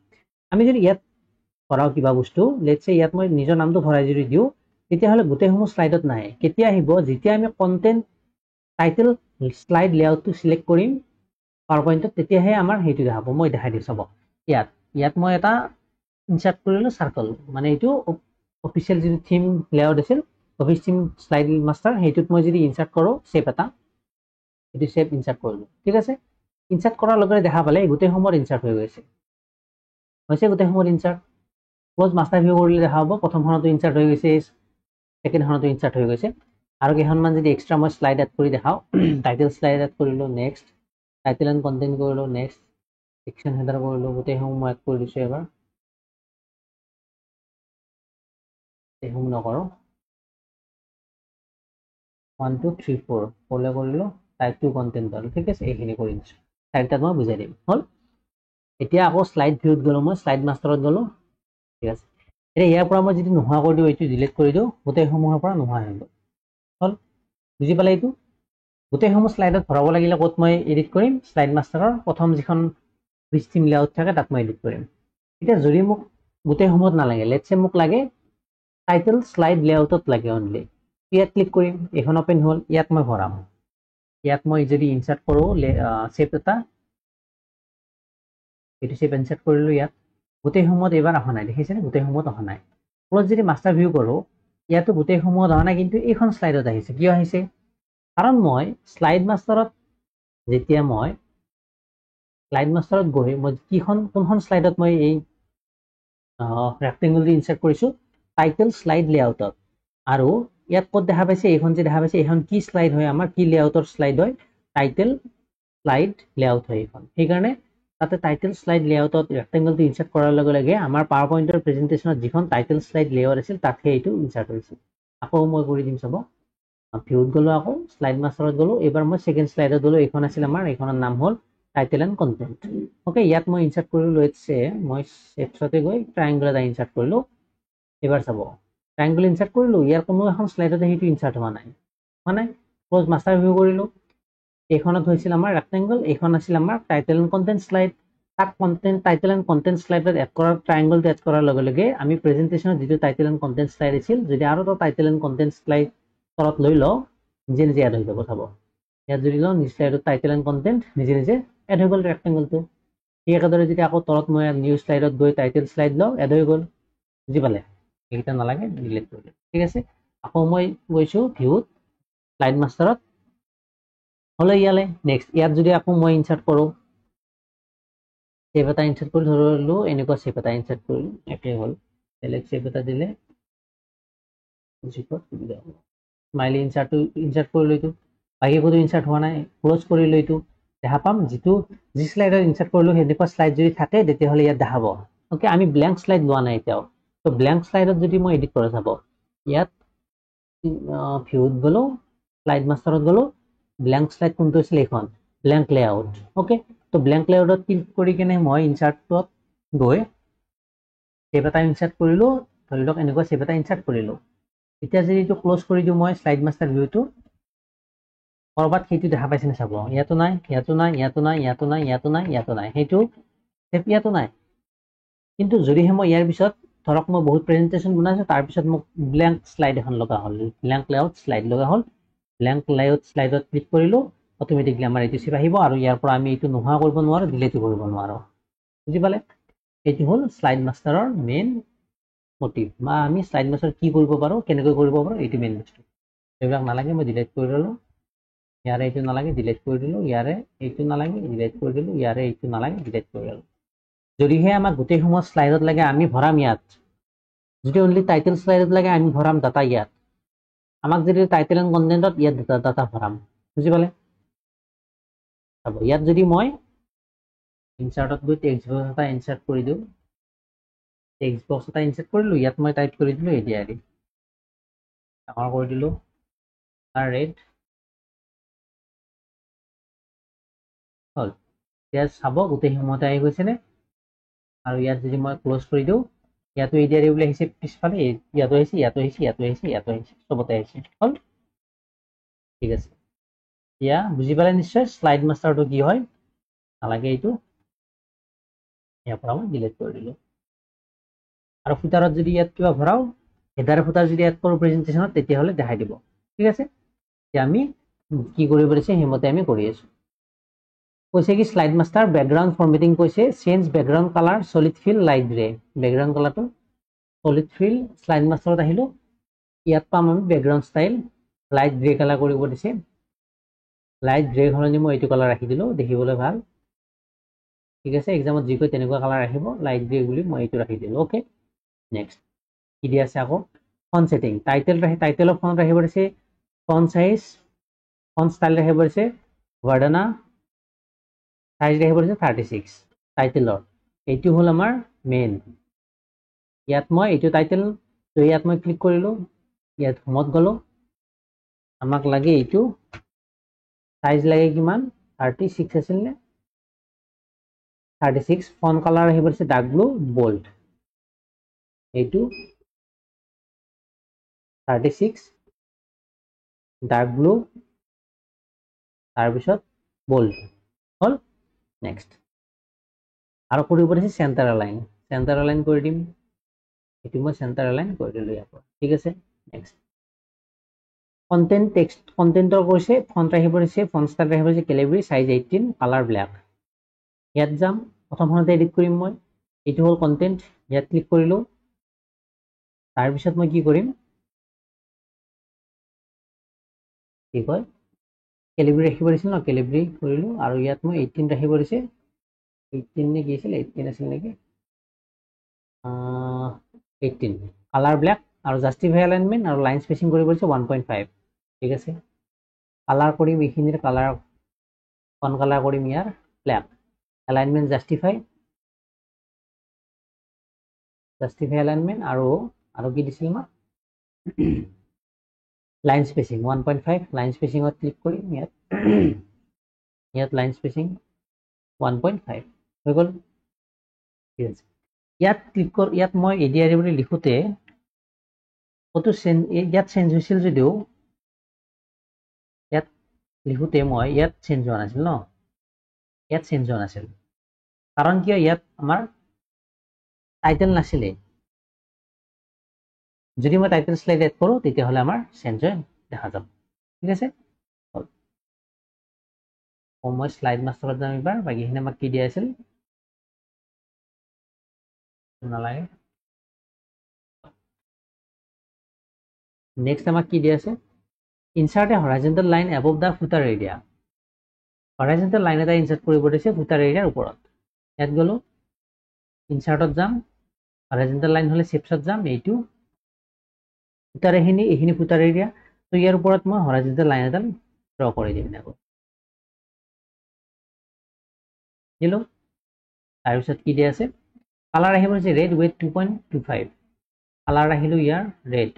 আমি যদি ইয়াত ভৰাও কিবা বস্তু লেটস সে ইয়াত মই নিজৰ নামটো ভৰাই যদি দিও তেতিয়াহ'লে গোটেইসমূহ স্লাইডত নাহে কেতিয়া আহিব যেতিয়া আমি কন্টেন্ট টাইটেল স্লাইড লেআউটটো সিলেক্ট কৰিম পাৱাৰপইণ্টত তেতিয়াহে আমাৰ হেইটো দেখাব মই দেখাই দিম চাব ইয়াত মই এটা ইনসাৰ্ট কৰিলো সাৰ্কেল মানে এইটো অফিচিয়েল যিটো থিম লেআউট আছিল অফিস থিম স্লাইড মাষ্টাৰ হেইটোত মই যদি ইনসাৰ্ট কৰো শেপ এটা এটো শেপ ইনসাৰ্ট কৰিলো ঠিক আছে ইনসাৰ্ট কৰাৰ লগে দেখা পালে গোটেই সময়ত ইনসাৰ্ট হৈ গৈছে গোটেই সময়ত ইনসাৰ্ট ক্লোজ মাষ্টাৰ ভিউ কৰিলে দেখা হ'ব প্ৰথমখনতো ইনচাৰ্ট হৈ গৈছে, সেকেণ্ডখনতো ইনচাৰ্ট হৈ গৈছে। আৰু কেইখনমান যদি এক্সট্ৰা মই শ্লাইড এড কৰি দেখাওঁ, টাইটেল শ্লাইড এড কৰিলোঁ, নেক্সট টাইটেল এণ্ড কণ্টেণ্ট কৰিলোঁ, নেক্সট সেকশ্যন হেডাৰ কৰিলোঁ, গোটেইসমূহ মই এড কৰি দিছোঁ। এবাৰ গোটেইসমূহ নকৰোঁ, 1 2 3 4 ফ'লে কৰিলোঁ, টাইপ টু কণ্টেণ্ট পালোঁ। ঠিক আছে, এইখিনি কৰি দিছোঁ, চাৰিটাত মই বুজাই দিম হ'ল। এতিয়া আকৌ শ্লাইড ভিউত গ'লোঁ, মই শ্লাইড মাষ্টাৰত গ'লোঁ। ঠিক আছে, এতিয়া ইয়াৰ পৰা মই যদি নোহোৱা কৰি দিওঁ, এইটো ডিলিট কৰি দিওঁ, গোটেইসমূহৰ পৰা নোহোৱা হৈ গ'ল হ'ল। বুজি পালে? এইটো গোটেইসমূহ শ্লাইডত ভৰাব লাগিলে ক'ত মই এডিট কৰিম? শ্লাইড মাষ্টাৰৰ প্ৰথম যিখন থিম লেআউট থাকে তাত মই এডিট কৰিম। এতিয়া যদি মোক গোটেইসমূহত নালাগে, লেটছে মোক লাগে টাইটেল শ্লাইড লেআউটত লাগে অনলি, ইয়াত ক্লিক কৰিম, এইখন অপেন হ'ল, ইয়াত মই ভৰাম। ইয়াত মই যদি ইনচাৰ্ট কৰোঁ শ্বেপ এটা, এইটো শ্বেপ ইনচাৰ্ট কৰিলোঁ, ইয়াত গোটেইসমূহত এইবাৰ অহা নাই, দেখিছেনে? গোটেইসমূহত অহা নাই। ক্লজ যদি মাষ্টাৰ ভিউ কৰোঁ, ইয়াতো গোটেইসমূহত অহা নাই, কিন্তু এইখন শ্লাইডত আহিছে। কিয় আহিছে? কাৰণ মই শ্লাইড মাষ্টাৰত যেতিয়া মই শ্লাইড মাষ্টাৰত গৈ মই কোনখন শ্লাইডত মই এই ৰেক্টেংগল দি ইনচাৰ্ট কৰিছোঁ? টাইটেল শ্লাইড লেআউটত। আৰু ইয়াত ক'ত দেখা পাইছে? এইখন যে দেখা পাইছে, এইখন কি শ্লাইড হয়? আমাৰ কি লেআউটৰ শ্লাইড হয়? টাইটেল শ্লাইড লেআউট হয় এইখন। সেইকাৰণে তাতে টাইটেল শ্লাইড লেআউটত ৰেক্টেংগলটো ইনচাৰ্ট কৰাৰ লগে লগে আমাৰ পাৱাৰ পইণ্টৰ প্ৰেজেণ্টেশ্যনত যিখন টাইটেল শ্লাইড লেআউট আছিল তাতহে এইটো ইনচাৰ্ট হৈছিল। আকৌ মই কৰি দিম, চাব। ভিউত গ'লোঁ, আকৌ শ্লাইড মাষ্টাৰত গ'লোঁ, এইবাৰ মই ছেকেণ্ড শ্লাইডত গ'লোঁ, এইখন আছিল আমাৰ, এইখনৰ নাম হ'ল টাইটেল এণ্ড কণ্টেণ্ট। অ'কে, ইয়াত মই ইনচাৰ্ট কৰিলোঁ, লৈছে মই শেপছতে গৈ ট্ৰাইংগল এটা ইনচাৰ্ট কৰিলোঁ। এইবাৰ চাব, ট্ৰাইংগল ইনচাৰ্ট কৰিলোঁ, ইয়াৰ কোনো এখন শ্লাইডতে সেইটো ইনচাৰ্ট হোৱা নাই, মানে ক্লজ মাষ্টাৰ ভিউ কৰিলোঁ, এইখনত হৈছিল আমাৰ ৰেক্টেংগল, এইখন আছিল আমাৰ টাইটেল এণ্ড কণ্টেণ্ট শ্লাইড। তাক টাইটেল এণ্ড কণ্টেণ্ট শ্লাইডত এড কৰাৰ, ট্ৰাইংগলটো এড কৰাৰ লগে লগে আমি প্ৰেজেণ্টেশ্যনত যিটো টাইটেল এণ্ড কণ্টেণ্ট শ্লাইড আছিল, যদি আৰু এটা টাইটেল এণ্ড কণ্টেণ্ট শ্লাইড তলত লৈ লওঁ, নিজে নিজে এড হৈ যাব। চাব, ইয়াত যদি লওঁ নিউ শ্লাইডত টাইটেল এণ্ড কণ্টেণ্ট, নিজে নিজে এড হৈ গ'ল ৰেক্টেংগলটো। ঠিক একেদৰে যদি আকৌ তলত মই নিউ শ্লাইডত গৈ টাইটেল শ্লাইড লওঁ, এড হৈ গ'ল। বুজি পালে? এইকেইটা নালাগে, ডিলিট কৰিলে। ঠিক আছে, আকৌ মই গৈছোঁ ভিউত, শ্লাইড মাষ্টাৰত হ'লে ইয়ালে। নেক্সট ইয়াত যদি আকৌ মই ইনচাৰ্ট কৰোঁ, শ্বেপ এটা ইনচাৰ্ট কৰি ধৰিলোঁ, এনেকুৱা শ্বেপ এটা ইনচাৰ্ট কৰিলোঁ, একেই হ'ল। বেলেগ শ্বেপ এটা দিলে সুবিধা হ'ব। স্মাইলি ইনচাৰ্ট কৰিলোঁ, এইটো বাকী কোনো ইনচাৰ্ট হোৱা নাই, ক্লজ কৰিলোঁ, এইটো দেখা পাম যি শ্লাইডত ইনচাৰ্ট কৰিলোঁ সেনেকুৱা শ্লাইড যদি থাকে তেতিয়াহ'লে ইয়াত দেখাব। অ'কে, আমি ব্লেংক শ্লাইড লোৱা নাই এতিয়াও, তো ব্লেংক শ্লাইডত যদি মই এডিট কৰোঁ, চাব ইয়াত ভিউত গ'লোঁ, শ্লাইড মাষ্টাৰত গ'লোঁ, ব্লেংক শ্লাইড কোনটো আছিল? এইখন ব্লেংক লেআউট। অ'কে, তো ব্লেংক লেআউটত ক্লিক কৰি কিনে মই ইনচাৰ্টত গৈ শ্বেপ এটা ইনচাৰ্ট কৰিলোঁ, ধৰি লওক এনেকুৱা শ্বেপ এটা ইনচাৰ্ট কৰিলোঁ। এতিয়া যদি এইটো ক্লজ কৰি দিওঁ মই শ্লাইড মাষ্টাৰ ভিউটো, ক'ৰবাত সেইটো দেখা পাইছেনে? চাব, ইয়াতো নাই, ইয়াতো নাই, ইয়াতো নাই, ইয়াতো নাই, ইয়াতো নাই, ইয়াতো নাই, সেইটো ইয়াতো নাই। কিন্তু যদিহে মই ইয়াৰ পিছত ধৰক মই বহুত প্ৰেজেণ্টেশ্যন বনাইছোঁ, তাৰপিছত মোক ব্লেংক শ্লাইড এখন লগা হ'ল, ব্লেংক লেআউট শ্লাইড লগা হ'ল, ব্লেংক লেআউট শ্লাইডত ক্লিক কৰিলোঁ, অট'মেটিকলি আমাৰ এইটো শ্বেপ আহিব, আৰু ইয়াৰ পৰা আমি এইটো নোহোৱা কৰিব নোৱাৰোঁ, ডিলিটো কৰিব নোৱাৰোঁ। বুজি পালে? এইটো হ'ল শ্লাইড মাষ্টাৰৰ মেইন মটিভ, বা আমি শ্লাইড মাষ্টাৰত কি কৰিব পাৰোঁ, কেনেকৈ কৰিব পাৰোঁ, এইটো মেইন বস্তু। এইবিলাক নালাগে, মই ডিলিট কৰি দিলোঁ, ইয়াৰে এইটো নালাগে, ডিলিট কৰি দিলোঁ, ইয়াৰে এইটো নালাগে, ডিলিট কৰি দিলোঁ, ইয়াৰে এইটো নালাগে, ডিলিট কৰি দিলোঁ। যদিহে আমাক গোটেইসমূহ শ্লাইডত লাগে, আমি ভৰাম ইয়াত। যদি অনলি টাইটেল শ্লাইডত লাগে, আমি ভৰাম ডাটা ইয়াত। আমাক যদি টাইটেল এণ্ড কণ্টেণ্টত, ইয়াত ডাটা ভৰাম। বুজি পালে? চাব, ইয়াত যদি মই ইনচাৰ্টত গৈ টেক্সট বক্স এটা ইনচাৰ্ট কৰি দিওঁ, টেক্সট বক্স এটা ইনচাৰ্ট কৰিলোঁ, ইয়াত মই টাইপ কৰি দিলোঁ ADRE, ডাঙৰ কৰি দিলোঁ, ৰেড হ'ল। ইয়াত চাব গোটেইসমূহতে আহি গৈছেনে? আৰু ইয়াত যদি মই ক্লজ কৰি দিওঁ, ইয়াতো ADRE বুলি আহিছে, পিছফালে ইয়াতো আহিছে, ইয়াতো আহিছে, ইয়াতো আহিছে, ইয়াতো আহিছে, চবতে আহিছে। হ'ল? ঠিক আছে, এতিয়া বুজি পালে নিশ্চয় শ্লাইড মাষ্টাৰটো কি হয়? নালাগে এইটো, ইয়াৰ পৰা মই ডিলিট কৰি দিলোঁ। আৰু ফুটাৰত যদি ইয়াত কিবা ভৰাও, হেডাৰ ফুটাৰ যদি এড কৰোঁ প্ৰেজেণ্টেশ্যনত, তেতিয়াহ'লে দেখাই দিব। ঠিক আছে, এতিয়া আমি কি কৰিব দিছে সেইমতে আমি কৰি আছোঁ। কৈছে কি শ্লাইড মাষ্টাৰ বেকগ্ৰাউণ্ড ফৰ্মেটিং, কৈছে change background colour solid fill light grey. Background কালাৰটো চলিড ফিল, শ্লাইড মাষ্টাৰত আহিলোঁ, ইয়াত পাম আমি background style light grey colour কৰিব দিছে। লাইট গ্ৰে সলনি মই এইটো কালাৰ ৰাখি দিলোঁ, দেখিবলৈ ভাল। ঠিক আছে, এক্সামত যি কয় তেনেকুৱা কালাৰ আহিব, লাইট গ্ৰে বুলি মই এইটো ৰাখি দিলোঁ। অ'কে, নেক্সট কি দিয়া আছে আকৌ font setting title of font ৰাখিব দিছে ফন্ট সাইজ ফন্ট ষ্টাইল ৰাখিব দিছে ভাৰ্ডানা সাইজ ৰাখিব দিছে 36 টাইটেলৰ এইটো হল আমাৰ মেইন ইয়াত মই এইটো টাইটেল তো ইয়াত মই ক্লিক কৰিলো ইয়াত হোমত গলো আমাক লাগে এইটো সাইজ লাগে কিমান 36 আছিল নে 36 ফন্ট কালাৰ আহিব দিছে ডাৰ্ক ব্লু বোল্ড এইটো 36 ডাৰ্ক ব্লু তাৰপিছত বোল্ড হল নেক্সট আৰু কৰিব দিছে সেন্টাৰ এলাইন কৰি দিম এইটো মই সেন্টাৰ এলাইন কৰি দিলো ইয়াৰ পৰা ঠিক আছে নেক্সট কন্টেন্ট টেক্সট কন্টেন্টৰ কৈছে ফন্ট ৰাখিব দিছে ফন্ট ষ্টাইল ৰাখিব দিছে কেলিব্ৰি সাইজ 18 কালাৰ ব্ল্যাক ইয়াত যাম প্ৰথমতে এডিট কৰিম মই এইটো হল কন্টেন্ট ইয়াত ক্লিক কৰিলো তাৰপিছত মই কি কৰিম কি কয় কেলিব্ৰি ৰাখিব দিছিল ন কেলিব্ৰি কৰিলো আৰু ইয়াত মই 18 ৰাখিব দিছে 18 নে কি আছিল 18 আছিল নেকি 18 কালাৰ ব্ল্যাক আৰু জাস্টিফাই এলাইনমেন্ট আৰু লাইন স্পেচিং কৰিব দিছে 1.5 ঠিক আছে কালাৰ কৰিম এইখিনিৰ কালাৰ ফন্ট কালাৰ কৰিম ইয়াৰ ব্ল্যাক এলাইনমেন্ট জাস্টিফাই এলাইনমেন্ট আৰু কি দিছিল মই লাইন স্পেচিং 1.5 লাইন স্পেচিঙত ক্লিক কৰিম ইয়াত লাইন স্পেচিং 1.5 হৈ গ'ল ঠিক আছে ইয়াত ক্লিক কৰ ইয়াত মই এডিআৰই বুলি লিখোতে কত ইয়াত চেঞ্জ হৈছিল যদিও ইয়াত লিখোতে মই ইয়াত চেঞ্জ হোৱা নাছিল ন ইয়াত চেঞ্জ হোৱা নাছিল কাৰণ কিয় ইয়াত আমাৰ টাইটেল নাছিলে যদি মই টাইটেল স্লাইড এড কৰো তেতিয়াহলে আমাৰ চেঞ্জ হৈ দেখা যাব ঠিক আছে মই স্লাইড মাষ্টাৰত যাম এবাৰ বাকিখিনি আমাক কি দিয়া আছিল নালাগে নেক্সট আমাক কি দিয়া আছে insert a horizontal line above the footer area horizontal line এটা ইনসার্ট কৰিব দিছে ফুটাৰ এৰিয়াৰ ওপৰত ইয়াত গলো ইনসাৰ্টত যাম হৰাইজন্টাল লাইন হলে শেপছত যাম এইটো ফুটাৰ এইখিনি ফুটাৰ এৰিয়া তো ইয়াৰ ওপৰত মই হৰাইজন্টাল লাইন এডাল ড্ৰ কৰি দিম আকৌ দিলো তাৰপিছত কি দিয়া আছে কালাৰ আহিব দিছে ৰেড উইথ 2.25 কালাৰ ৰাখিলো ইয়াৰ ৰেড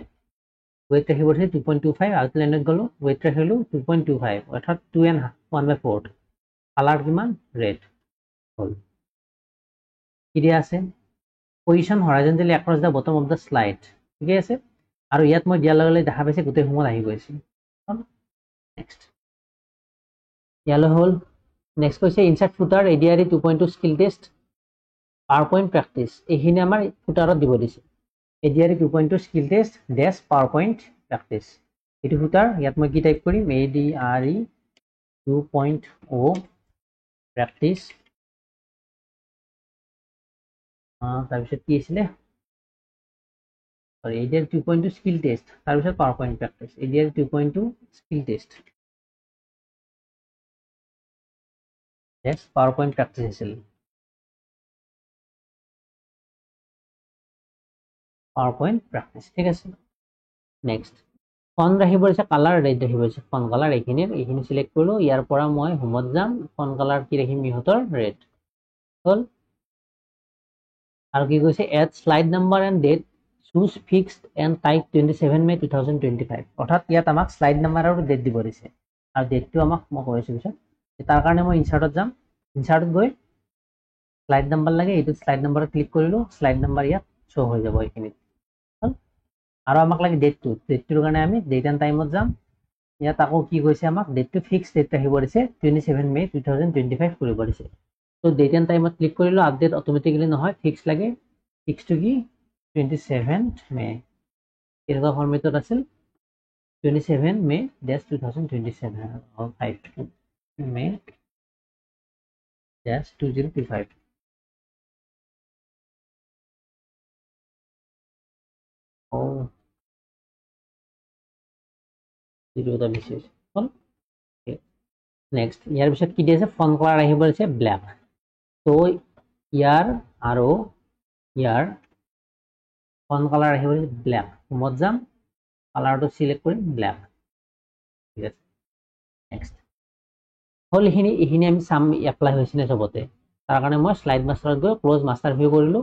weight ৰাখিব দিছে 2.25 আউটলাইনত গলো weight ৰাখিলো 2.25 অৰ্থাৎ 2.1/4 কালাৰ কিমান ৰেড হল কি দিয়া আছে position হৰাইজন্টালি across the bottom of the slide ঠিক আছে আৰু ইয়াত মই দিয়াৰ লগে লগে দেখা পাইছে গোটেই সময় আহি গৈছে নেক্সট ইয়ালৈ হল নেক্সট কৈছে ইনসার্ট ফুটাৰ ADRE 2.2 skill test PowerPoint practice এইখিনি আমাৰ ফুটাৰত দিব দিছে ADRE 2.2 skill test dash PowerPoint practice এটো ফুটাৰ ইয়াত মই কি টাইপ কৰিম ADRE 2.0 practice তাৰপিছত কি আছিল সৰি ADRE 2.2 skill test তাৰপিছত PowerPoint practice ADRE 2.2 skill test dash PowerPoint practice আছিল PowerPoint practice ঠিক আছে নেক্সট ফন্ট ৰাখিব দিছে কালাৰ ৰেড ৰাখিব দিছে ফন্ট কালাৰ এইখিনি সিলেক্ট কৰিলো ইয়াৰ পৰা মই হোমত যাম ফন্ট কালাৰ কি ৰাখিম ইহঁতৰ ৰেড হল আৰু কি কৈছে add slide number and date choose fixed and type 27 May 2025 অৰ্থাৎ ইয়াত আমাক স্লাইড নাম্বাৰ আৰু ডেট দিব দিছে আৰু ডেটটো আমাক মই কৈছো পিছত তাৰ কাৰণে মই ইনসাৰ্টত যাম ইনসাৰ্টত গৈ স্লাইড নাম্বাৰ লাগে এইটো স্লাইড নাম্বাৰত ক্লিক কৰিলো স্লাইড নাম্বাৰ ইয়াত শ্ব' হৈ যাব এইখিনি আৰু আমাক লাগে ডেটটোৰ কাৰণে আমি ডেট এণ্ড টাইমত যাম ইয়াত আকৌ কি কৈছে আমাক ডেটটো ফিক্স ডেট ৰাখিব দিছে 27 মে 2025 কৰিব দিছে তো ডেট এণ্ড টাইমত ক্লিক কৰিলো আপডেট অটোমেটিক্যালি নহয় ফিক্স লাগে ফিক্সটো কি 27 মে এনেকুৱা ফৰ্মেটত আছিল 27 মে 2027 5 মে 2025 এটা বিশেষ হল নেক্সট ইয়াৰ পিছত কি দিছে ফন্ট কালাৰ আহিব দিছে ব্ল্যাক তো ইয়াৰ আৰু ইয়াৰ ফন কালাৰ আহিব ব্ল্যাক হোমত যাম কালাৰটো সিলেক্ট কৰিম ব্ল্যাক ঠিক আছে নেক্সট হল এইখিনি আমি চাম এপ্লাই হৈছে নে সবতে তাৰ কাৰণে মই স্লাইড মাষ্টাৰত গৈ ক্লোজ মাষ্টাৰ ভিউ কৰিলো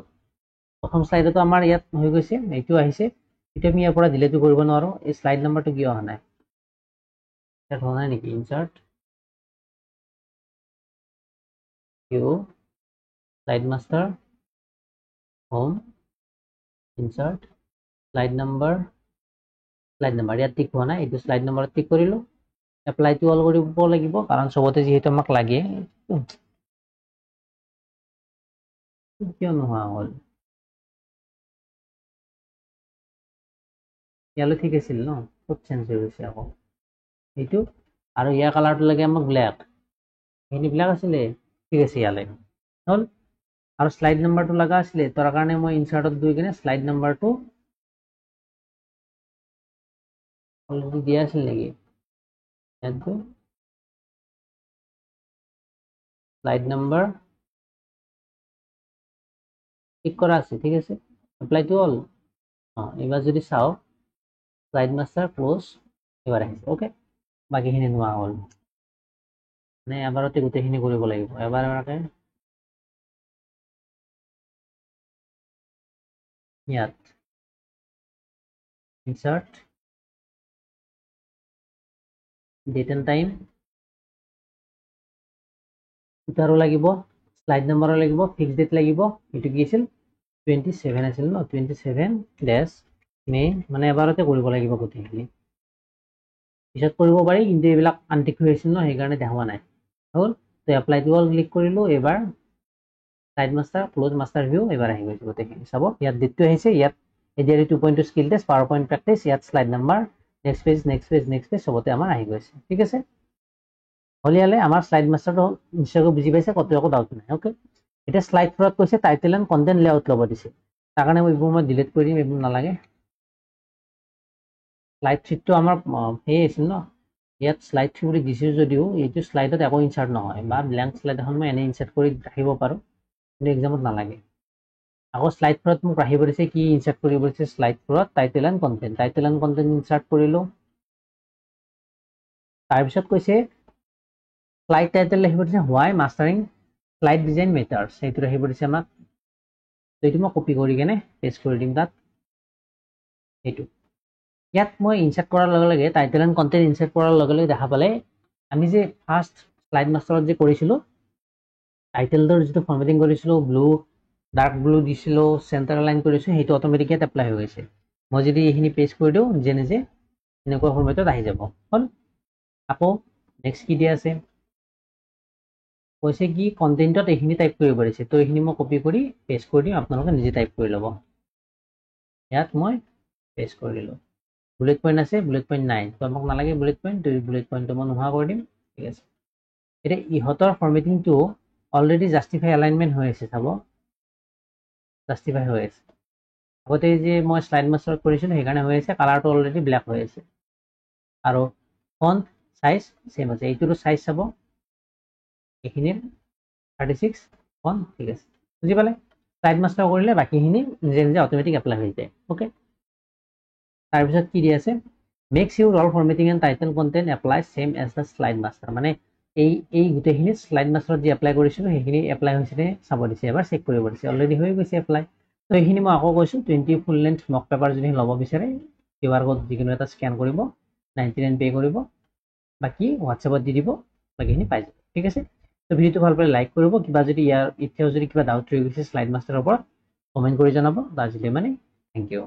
প্ৰথম স্লাইডটো আমাৰ ইয়াত হৈ গৈছে এইটো আহিছে এটা আমি ইয়াৰ পৰা ডিলিট কৰিব নোৱাৰো এই স্লাইড নাম্বাৰটো কি অহা নাই এটা হোৱা নাই নেকি insert view slide master home insert slide number ইয়াত টিক হোৱা নাই এইটো স্লাইড নাম্বাৰত টিক কৰিলো এপ্লাই টু অল কৰিব লাগিব কাৰণ সবতে যেহেতু আমাক লাগে কিয় নোহোৱা হ'ল ইয়ালৈ ঠিক আছিল ন খুব চেঞ্জ হৈ গৈছে আকৌ এইটো আৰু ইয়াৰ কালাৰটো লাগে আমাক ব্ল্যাক এইখিনি ব্ল্যাক আছিলে ঠিক আছে ইয়ালৈ হ'ল আৰু স্লাইড নাম্বাৰটো লগা আছিলে তাৰ কাৰণে মই ইনসাৰ্টত গৈ কিনে স্লাইড নাম্বাৰটো অলৰেডি দিয়া আছিল নেকি ইয়াত গৈ স্লাইড নাম্বাৰ ঠিক কৰা আছে ঠিক আছে এপ্লাই টু অল এবাৰ যদি চাও স্লাইড মাষ্টাৰ ক্লোজ এবাৰ আহিছে ওকে বাকিখিনি নোৱা হ'ল মানে এবাৰতে গোটেইখিনি কৰিব লাগিব এবাৰ এবাৰকে ইয়াত ইনসাৰ্ট ডেট এণ্ড টাইম উতাৰো লাগিব স্লাইড নাম্বাৰো লাগিব ফিক্স ডেট লাগিব এইটো কি আছিল 27 আছিল ন 27 মে মানে এবাৰতে কৰিব লাগিব গোটেইখিনি পিছত কৰিব পাৰি কিন্তু এইবিলাক আনটিক হৈ আছিল ন সেইকাৰণে দেখা নাই হ'ল তো এপ্লাই টু অল ক্লিক কৰিলো এবাৰ slide master close master view এবাৰ আহি গৈছে গোটেইখিনি চাব ইয়াত ডেটটো আহিছে ইয়াত ADRE 2.2 skill test power point practice ইয়াত স্লাইড নাম্বাৰ নেক্সট পেজ সবতে আমাৰ আহি গৈছে ঠিক আছে হলিয়ালে আমাৰ স্লাইড মাষ্টাৰটো নিশ্চয়কৈ বুজি পাইছে কত একো ডাউট নাই ওকে এটা স্লাইড ফৰত কৈছে টাইটেল এণ্ড কন্টেন্ট লেআউট ল'ব দিছে তাৰ কাৰণে মই ডিলিট কৰি দিম এইবোৰ নালাগে স্লাইড থ্ৰীটো আমাৰ সেই আছিল ন ইয়াত স্লাইড থ্ৰী বুলি দিছে যদিও এইটো স্লাইডত একো ইনসাৰ্ট নহয় বা ব্ল্যাঙ্ক স্লাইড এখন মই এনে ইনসাৰ্ট কৰি ৰাখিব পাৰো কিন্তু এক্সামত নালাগে আকৌ স্লাইড ফৰত মোক ৰাখিব দিছে কি ইনসাৰ্ট কৰিব দিছে স্লাইড ফৰত টাইটেল এণ্ড কন্টেন্ট ইনসাৰ্ট কৰিলো তাৰপিছত কৈছে স্লাইড টাইটেল লিখিব দিছে হোৱাই মাষ্টাৰিং স্লাইড ডিজাইন মেটাৰ্স এইটো ৰাখিব দিছে আমাক এইটো মই কপি কৰি কেনে পেষ্ট কৰি দিম তাত এইটো ইয়াত মই ইনসাৰ্ট কৰাৰ লগে লগে টাইটেল এণ্ড কন্টেন্ট ইনসাৰ্ট কৰাৰ লগে লগে দেখা পালে আমি যে ফাৰ্স্ট স্লাইড মাষ্টাৰত যে কৰিছিলো টাইটেলটোৰ যেটো ফৰমেটিং কৰিছিলো ব্লু ডাৰ্ক ব্লু দিছিলো সেন্টাৰ লাইন কৰিছো সেইটো অটোমেটিক এপ্লাই হৈ গৈছে মই যদি এইখিনি পেষ্ট কৰি দিও যে নিজে এনেকুৱা ফৰমেটত আহি যাব হল আকৌ নেক্সট কি দিয়া আছে কৈছে কি কন্টেন্টত এইখিনি টাইপ কৰিব পাৰিছে তো এইখিনি মই কপি কৰি পেষ্ট কৰি দিম আপোনালোকে নিজে টাইপ কৰি ল'ব ইয়াত মই পেষ্ট কৰি দিলো বুলেট পইণ্ট আছে বুলেট পইণ্ট নাই তো আমাক নালাগে বুলেট পইণ্টটো মই নোহোৱা কৰি দিম ঠিক আছে এটা ইহতৰ ফৰমেটিংটো অলৰেডি জাস্টিফাই এলাইনমেন্ট হৈ আছে চাব জাস্টিফাই হৈ আছে আগতে যে মই স্লাইড মাষ্টাৰ কৰিছিলো সেইকাৰণে হৈ আছে কালাৰটো অলৰেডি ব্ল্যাক হৈ আছে আৰু ফন্ট সাইজ সেম আছে এইটোৰো সাইজ চাব এইখিনিৰ 36 ফন্ট ঠিক আছে বুজি পালে স্লাইড মাষ্টাৰ কৰিলে বাকিখিনি নিজে নিজে অটোমেটিক এপ্লাই হৈ যায় ওকে তাৰপিছত কি দি আছে make sure all formatting and title content apply same as the slide master মানে এই গোটেইখিনি স্লাইড মাষ্টাৰত যে এপ্লাই কৰিছিলো সেইখিনি এপ্লাই হৈছে নে চাব দিছে এবাৰ চেক কৰিব দিছে অলৰেডি হৈ গৈছে এপ্লাই তো এইখিনি মই আকৌ কৈছো 20 ফুল লেন্থ মক পেপাৰ যদি ল'ব বিচাৰে কিউআৰ কোড যিকোনো এটা স্ক্যান কৰিব 99 পে কৰিব বাকি হোৱাটছএপত দি দিব বাকিখিনি পাই যাব ঠিক আছে তো ভিডিওটো ভাল পালে লাইক কৰিব কিবা যদি ইয়াৰ এতিয়াও যদি কিবা ডাউট ৰৈ গৈছে স্লাইড মাষ্টাৰৰ ওপৰত কমেন্ট কৰি জনাব আজিলৈ মানে থ্যাংক ইউ